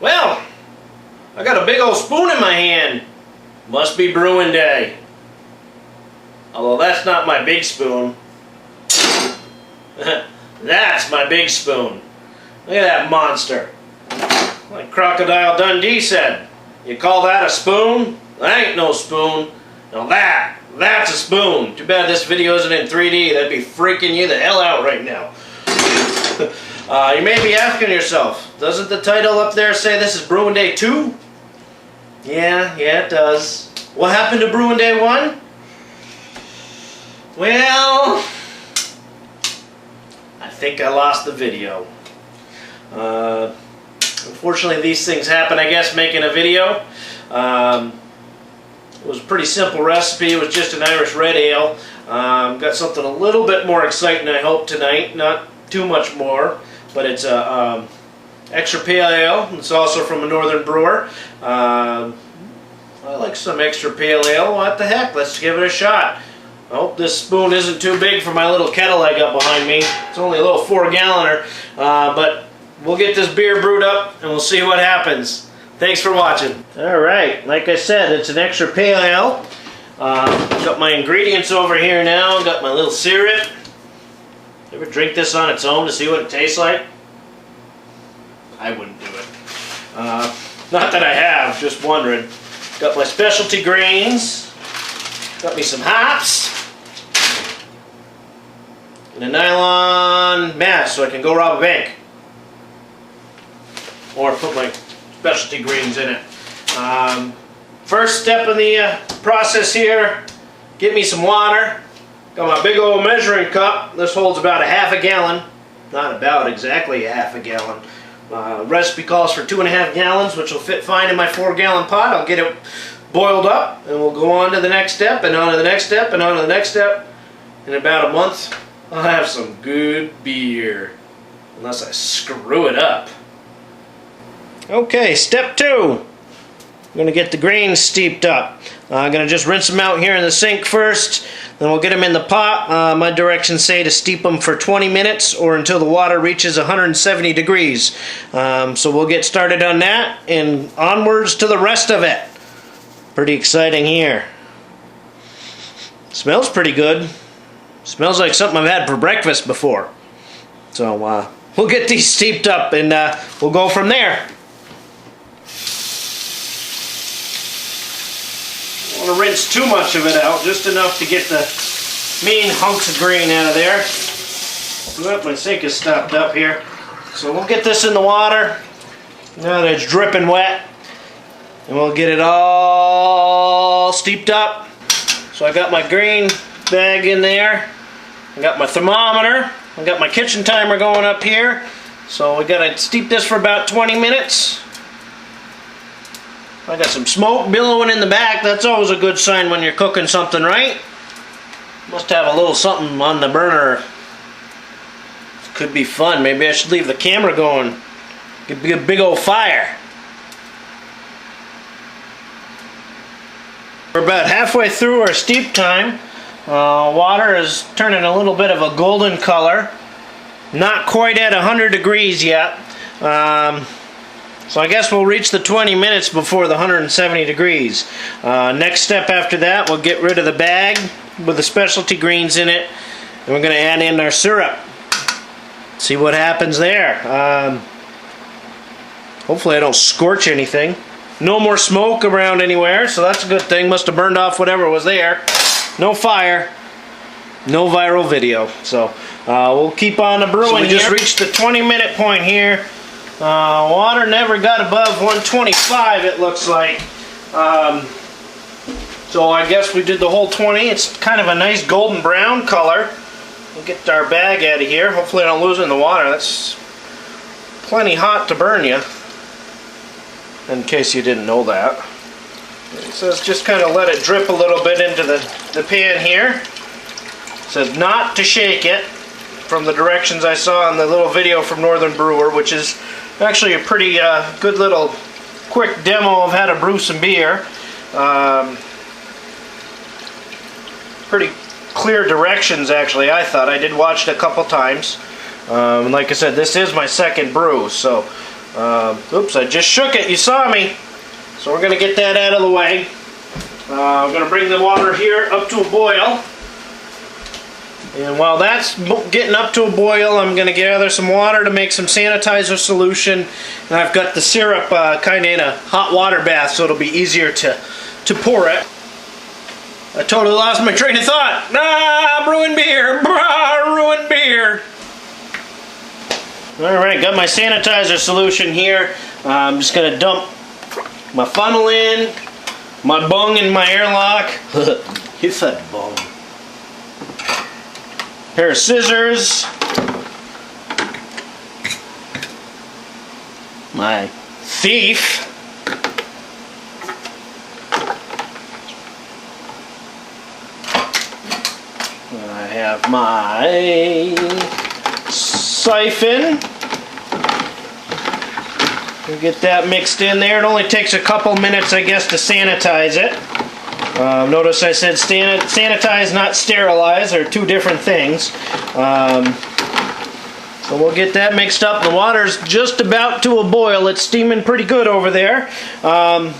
Well, I got a big old spoon in my hand. Must be brewing day. Although that's not my big spoon. That's my big spoon. Look at that monster. Like Crocodile Dundee said, you call that a spoon? That ain't no spoon. Now that's a spoon. Too bad this video isn't in 3D. That'd be freaking you the hell out right now. You may be asking yourself, doesn't the title up there say this is Brewing Day 2? Yeah, it does. What happened to Brewing Day 1? Well, I think I lost the video. Unfortunately, these things happen, I guess, making a video. It was a pretty simple recipe. It was just an Irish red ale. Got something a little bit more exciting, I hope, tonight. Not too much more, but it's a extra pale ale. It's also from a Northern Brewer. I like some extra pale ale. What the heck? Let's give it a shot. I hope this spoon isn't too big for my little kettle I got behind me. It's only a little 4-galloner, but we'll get this beer brewed up and we'll see what happens. Thanks for watching. Alright, like I said, it's an extra pale ale. Got my ingredients over here now. Got my little syrup. Ever drink this on its own to see what it tastes like? I wouldn't do it. Not that I have, just wondering. Got my specialty grains. Got me some hops. And a nylon mask so I can go rob a bank. Or put my specialty greens in it. First step in the process here, get me some water. Got my big old measuring cup. This holds about a half a gallon. Not about, exactly a half a gallon. Recipe calls for 2.5 gallons, which will fit fine in my 4-gallon pot. I'll get it boiled up and we'll go on to the next step and on to the next step and on to the next step. In about a month, I'll have some good beer. Unless I screw it up. Okay, step 2. I'm going to get the grains steeped up. I'm going to just rinse them out here in the sink first. Then we'll get them in the pot. My directions say to steep them for 20 minutes or until the water reaches 170 degrees. So we'll get started on that and onwards to the rest of it. Pretty exciting here. Smells pretty good. Smells like something I've had for breakfast before. So we'll get these steeped up and we'll go from there. I don't want to rinse too much of it out, just enough to get the mean hunks of grain out of there. Oh, my sink is stopped up here. So we'll get this in the water. Now that it's dripping wet. And we'll get it all steeped up. So I got my grain bag in there. I got my thermometer. I got my kitchen timer going up here. So we got to steep this for about 20 minutes. I got some smoke billowing in the back. That's always a good sign when you're cooking something, right? Must have a little something on the burner. Could be fun. Maybe I should leave the camera going. Could be a big old fire. We're about halfway through our steep time. Water is turning a little bit of a golden color. Not quite at 100 degrees yet. So I guess we'll reach the 20 minutes before the 170 degrees. Next step after that, we'll get rid of the bag with the specialty greens in it. And we're going to add in our syrup. See what happens there. Hopefully I don't scorch anything. No more smoke around anywhere, so that's a good thing. Must have burned off whatever was there. No fire. No viral video. So we'll keep on the brewing. So we just reached the 20-minute point here. Water never got above 125, it looks like. So I guess we did the whole 20. It's kind of a nice golden brown color. We'll get our bag out of here. Hopefully I don't lose it in the water. That's plenty hot to burn you. In case you didn't know that. It says just kind of let it drip a little bit into the pan here. It says not to shake it, from the directions I saw in the little video from Northern Brewer, which is actually a pretty good little quick demo of how to brew some beer. Pretty clear directions, actually, I thought. I did watch it a couple times. Like I said, this is my second brew, so Oops, I just shook it. You saw me. So we're going to get that out of the way. I'm going to bring the water here up to a boil. And while that's getting up to a boil, I'm going to gather some water to make some sanitizer solution. And I've got the syrup kind of in a hot water bath, so it'll be easier to pour it. I totally lost my train of thought. Ah, brewing beer. Brah, ruined beer. Alright, got my sanitizer solution here. I'm just going to dump my funnel in, my bung in my airlock. Hit that bung. Pair of scissors. My thief. And I have my siphon. We'll get that mixed in there. It only takes a couple minutes, I guess, to sanitize it. Notice I said sanitize, not sterilize. They're two different things. So we'll get that mixed up. The water's just about to a boil. It's steaming pretty good over there. And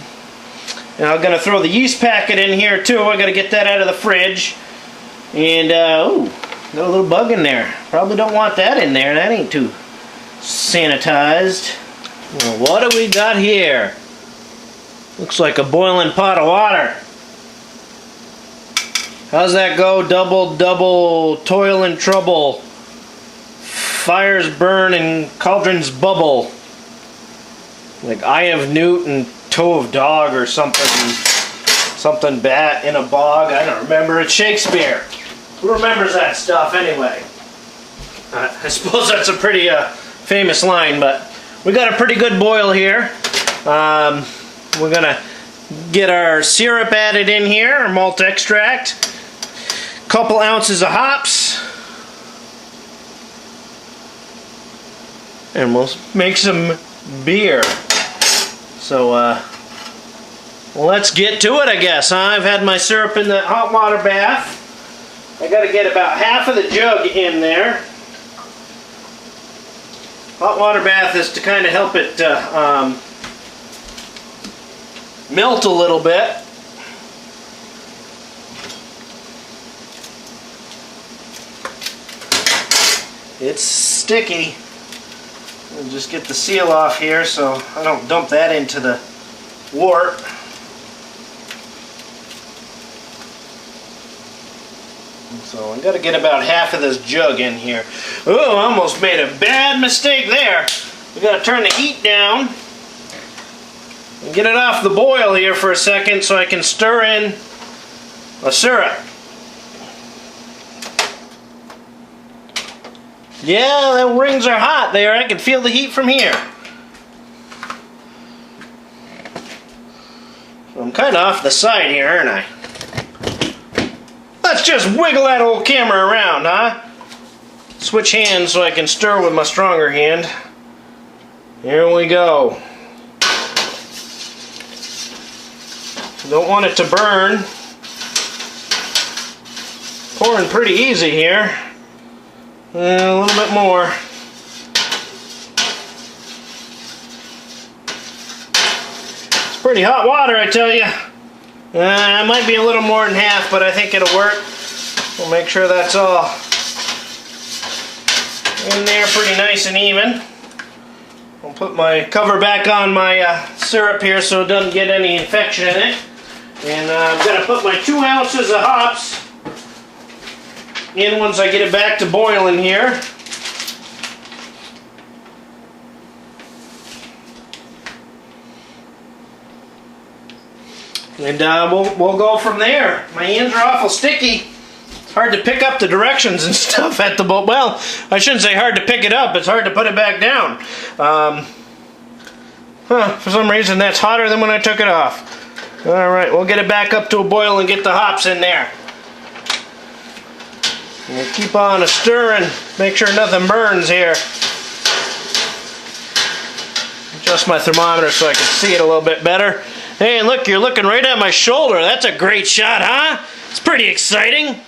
I'm going to throw the yeast packet in here too. I got to get that out of the fridge. And, ooh, got a little bug in there. Probably don't want that in there. That ain't too sanitized. Well, what do we got here? Looks like a boiling pot of water. How's that go? Double, double, toil and trouble. Fires burn and cauldrons bubble. Like eye of newt and toe of dog or something. Something bat in a bog. I don't remember. It's Shakespeare. Who remembers that stuff anyway? I suppose that's a pretty famous line, but we got a pretty good boil here. We're gonna get our syrup added in here, our malt extract. Couple ounces of hops. And we'll make some beer. So, well, let's get to it, I guess, huh? I've had my syrup in the hot water bath. I gotta get about half of the jug in there. Hot water bath is to kind of help it melt a little bit. It's sticky. I'll just get the seal off here so I don't dump that into the wort. So I got to get about half of this jug in here. Oh, I almost made a bad mistake there. We got to turn the heat down and get it off the boil here for a second so I can stir in a syrup. Yeah, the rings are hot there. I can feel the heat from here. So I'm kind of off the side here, aren't I? Let's just wiggle that old camera around, huh? Switch hands so I can stir with my stronger hand. Here we go. Don't want it to burn. Pouring pretty easy here. A little bit more. It's pretty hot water, I tell you. It might be a little more than half, but I think it'll work. We'll make sure that's all in there pretty nice and even. I'll put my cover back on my syrup here so it doesn't get any infection in it. And I'm going to put my 2 ounces of hops in once I get it back to boiling here. And we'll go from there. My hands are awful sticky. It's hard to pick up the directions and stuff at the boat. Well, I shouldn't say hard to pick it up. It's hard to put it back down. For some reason that's hotter than when I took it off. Alright, we'll get it back up to a boil and get the hops in there. We'll keep on stirring, make sure nothing burns here. Adjust my thermometer so I can see it a little bit better. Hey, look, you're looking right at my shoulder. That's a great shot, huh? It's pretty exciting.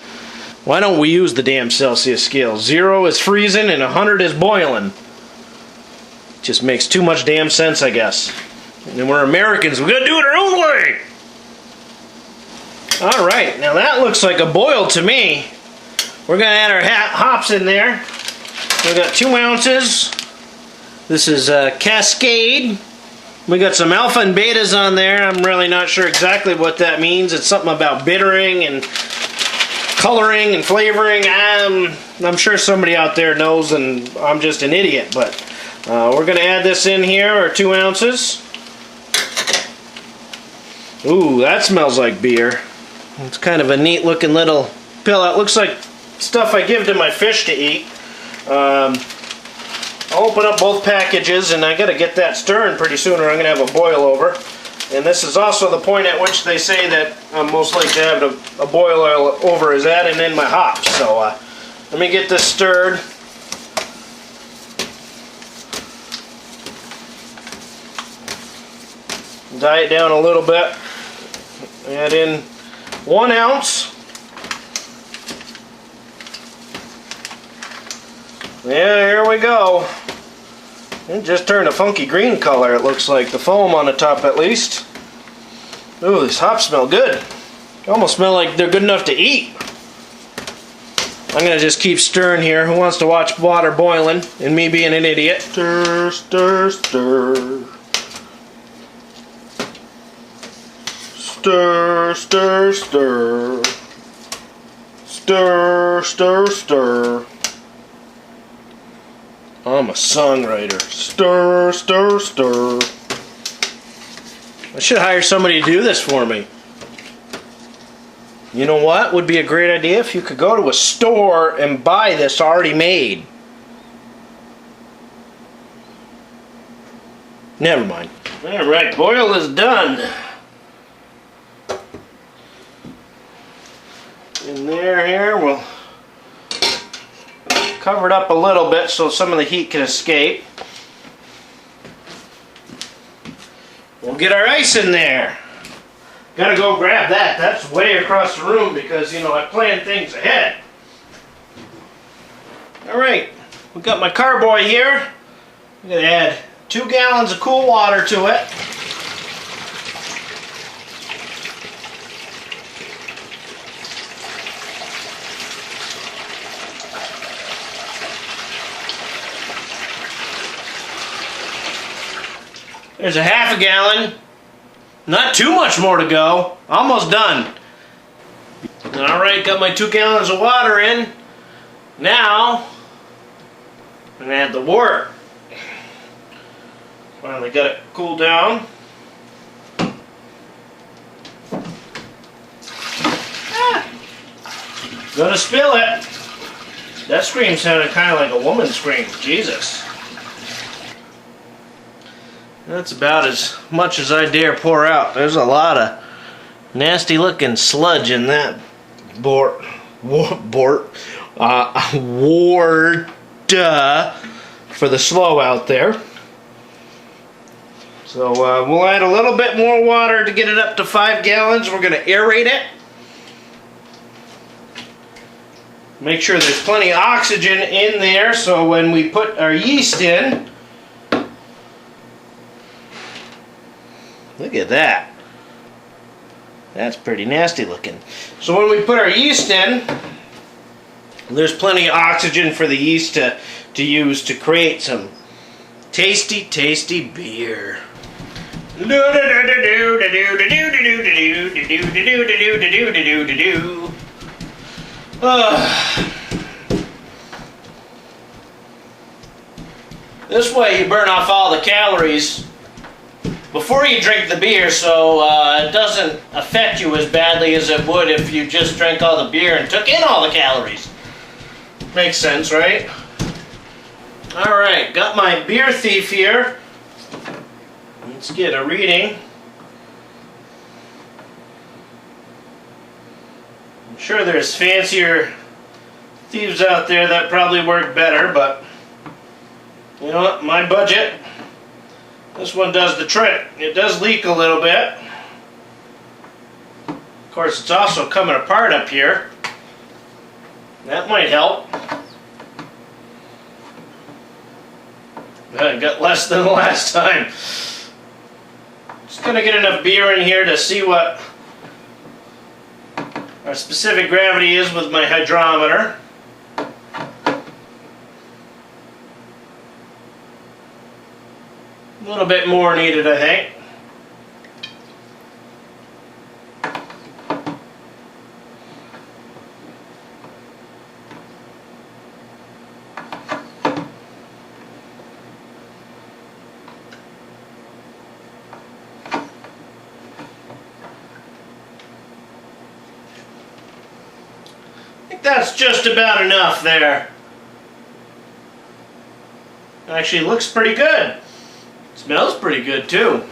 Why don't we use the damn Celsius scale? 0 is freezing and 100 is boiling. Just makes too much damn sense, I guess. And we're Americans, we gotta do it our own way. Alright, now that looks like a boil to me. We're gonna add our hops in there. We got 2 ounces. This is Cascade. We got some alpha and betas on there. I'm really not sure exactly what that means. It's something about bittering and coloring and flavoring. I'm sure somebody out there knows and I'm just an idiot, but we're going to add this in here, our 2 ounces. Ooh, that smells like beer. It's kind of a neat looking little pill. It looks like stuff I give to my fish to eat. I'll open up both packages, and I got to get that stirring pretty soon or I'm going to have a boil over. And this is also the point at which they say that I'm most likely to have a boil over is adding in my hops. So let me get this stirred. Diet down a little bit. Add in 1 ounce. Yeah, here we go. It just turned a funky green color, it looks like. The foam on the top, at least. Ooh, these hops smell good. They almost smell like they're good enough to eat. I'm going to just keep stirring here. Who wants to watch water boiling and me being an idiot? Stir, stir, stir. Stir, stir, stir. Stir, stir, stir. I'm a songwriter. Stir, stir, stir. I should hire somebody to do this for me. You know what would be a great idea? If you could go to a store and buy this already made. Never mind. Alright, boil is done. In there here, we'll cover it up a little bit so some of the heat can escape. We'll get our ice in there. Gotta go grab that. That's way across the room because, you know, I plan things ahead. Alright, we've got my carboy here. I'm gonna add 2 gallons of cool water to it. There's a half a gallon. Not too much more to go. Almost done. Alright, got my 2 gallons of water in. Now, I'm going to add the wort. Finally got it cooled down. Gonna spill it. That scream sounded kind of like a woman's scream. Jesus. That's about as much as I dare pour out. There's a lot of nasty looking sludge in that wort for the slow out there. So we'll add a little bit more water to get it up to 5 gallons. We're going to aerate it. Make sure there's plenty of oxygen in there so when we put our yeast in. Look at that. That's pretty nasty looking. So when we put our yeast in, there's plenty of oxygen for the yeast to use to create some tasty, tasty beer. This way you burn off all the calories before you drink the beer, so it doesn't affect you as badly as it would if you just drank all the beer and took in all the calories. Makes sense, right? Alright, got my beer thief here. Let's get a reading. I'm sure there's fancier thieves out there that probably work better, but you know what, my budget. This one does the trick. It does leak a little bit. Of course, it's also coming apart up here. That might help. I got less than the last time. Just gonna get enough beer in here to see what our specific gravity is with my hydrometer. A little bit more needed, I think. That's just about enough there. Actually looks pretty good. Smells pretty good too.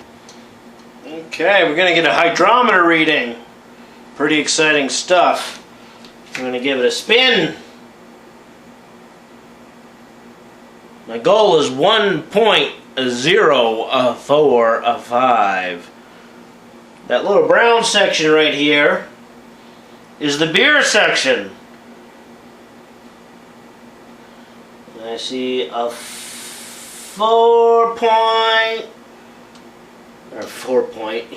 Okay, we're gonna get a hydrometer reading. Pretty exciting stuff. I'm gonna give it a spin. My goal is 1.045. That little brown section right here is the beer section. I see a 4 point,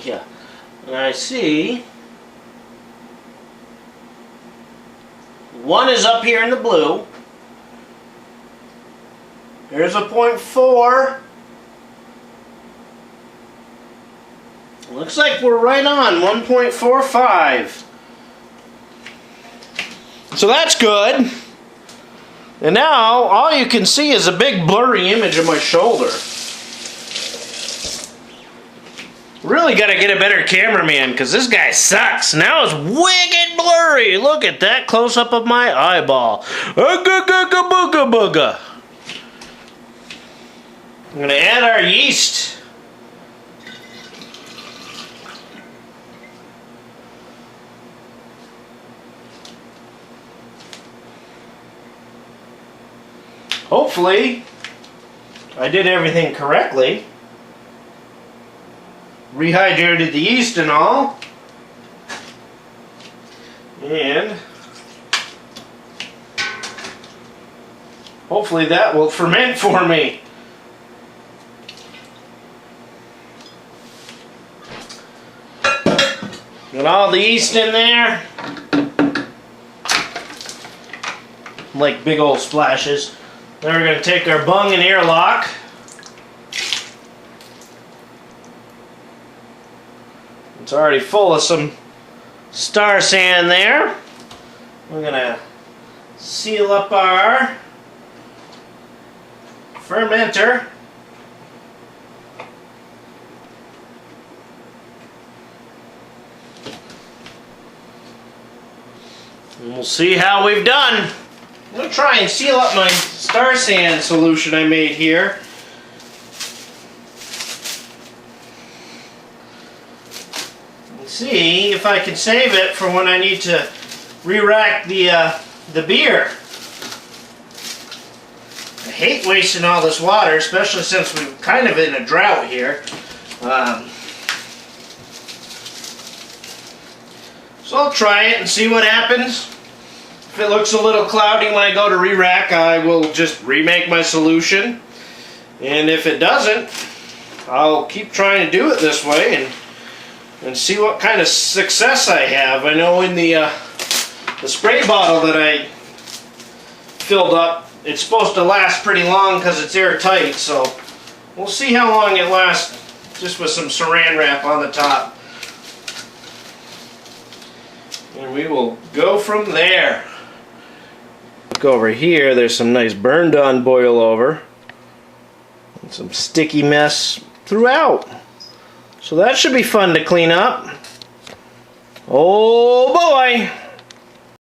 yeah. And I see one is up here in the blue. Here's a 0.4. Looks like we're right on 1.45. So that's good. And now, all you can see is a big blurry image of my shoulder. Really gotta get a better cameraman, because this guy sucks. Now it's wicked blurry. Look at that close-up of my eyeball. Booga. I'm gonna add our yeast. Hopefully, I did everything correctly. Rehydrated the yeast and all. And hopefully that will ferment for me. Got all the yeast in there. Like big old splashes. Then we're going to take our bung and airlock. It's already full of some star sand there. We're going to seal up our fermenter. And we'll see how we've done. I'm going to try and seal up my star sand solution I made here. Let's see if I can save it for when I need to re-rack the beer. I hate wasting all this water, especially since we're kind of in a drought here. So I'll try it and see what happens. If it looks a little cloudy when I go to re-rack, I will just remake my solution. And if it doesn't, I'll keep trying to do it this way and see what kind of success I have. I know in the spray bottle that I filled up, it's supposed to last pretty long because it's airtight, so we'll see how long it lasts just with some saran wrap on the top. And we will go from there. Look over here, there's some nice burned on boil over. And some sticky mess throughout. So that should be fun to clean up. Oh boy!